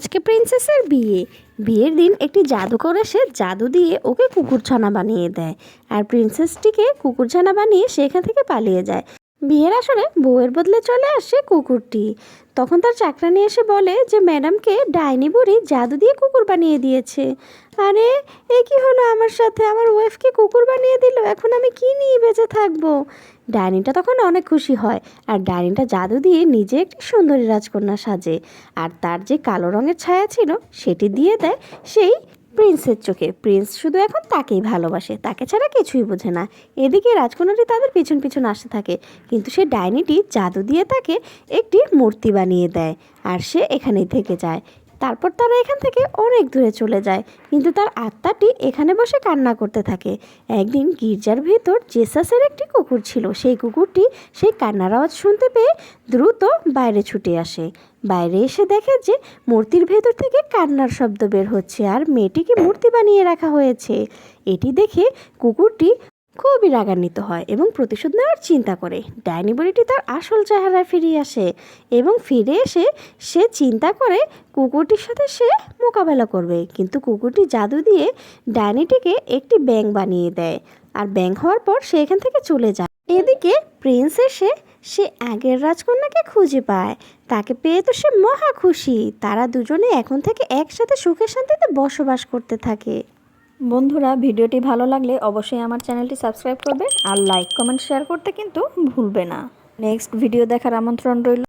আজকে প্রিন্সেসের বিয়ের দিন একটি জাদুকর এসে জাদু দিয়ে ওকে কুকুরছানা বানিয়ে দেয়। আর প্রিন্সেসটিকে কুকুরছানা বানিয়ে সেখান থেকে পালিয়ে যায়। বিয়ের আসরে বউয়ের বদলে চলে আসে কুকুরটি। তখন তার চাকরানি এসে বলে যে ম্যাডামকে ডাইনি বুড়ি জাদু দিয়ে কুকুর বানিয়ে দিয়েছে। আরে এ কি হলো আমার সাথে, আমার ওয়াইফকে কুকুর বানিয়ে দিল, এখন আমি কি নিয়ে বেঁচে থাকবো। ডাইনিটা তখন অনেক খুশি হয় আর ডাইনিটা জাদু দিয়ে নিজে একটি সুন্দরী রাজকন্যা সাজে। আর তার যে কালো রঙের ছায়া ছিল সেটি দিয়ে দেয় সেই প্রিন্সের চোখে। প্রিন্স শুধু এখন তাকেই ভালোবাসে, তাকে ছাড়া কিছুই বোঝে না। এদিকে রাজকন্যাটি তাদের পিছন পিছন আসতে থাকে, কিন্তু সে ডাইনিটি জাদু দিয়ে তাকে একটি মূর্তি বানিয়ে দেয় আর সে এখানেই থেকে যায়। তারপর তারা এখান থেকে অনেক দূরে চলে যায়, কিন্তু তার আত্মাটি এখানে বসে কান্না করতে থাকে। একদিন গির্জার ভেতর জেসাসের একটি কুকুর ছিল। সেই কুকুরটি সেই কান্নার আওয়াজ শুনতে পেয়ে দ্রুত বাইরে ছুটে আসে। বাইরে এসে দেখে যে মূর্তির ভেতর থেকে কান্নার শব্দ বের হচ্ছে আর মেয়েটিকে মূর্তি বানিয়ে রাখা হয়েছে। এটি দেখে কুকুরটি খুবই রাগান্বিত হয় এবং প্রতিশোধ নেওয়ার চিন্তা করে। ডাইনি বুড়িটি তার আসল চেহারায় ফিরে আসে এবং ফিরে এসে সে চিন্তা করে কুকুরটির সাথে সে মোকাবেলা করবে, কিন্তু কুকুরটি জাদু দিয়ে ডাইনিটিকে একটি ব্যাঙ বানিয়ে দেয়। আর ব্যাঙ হওয়ার পর সে এখান থেকে চলে যায়। এদিকে প্রিন্স এসে সে আগের রাজকন্যাকে খুঁজে পায়। তাকে পেয়ে তো সে মহা খুশি। তারা দুজনে এখন থেকে একসাথে সুখে শান্তিতে বসবাস করতে থাকে। বন্ধুরা, ভিডিওটি ভালো লাগলে অবশ্যই আমার চ্যানেলটি সাবস্ক্রাইব করবে আর লাইক কমেন্ট শেয়ার করতে কিন্তু ভুলবে না। নেক্সট ভিডিও দেখার আমন্ত্রণ রইল।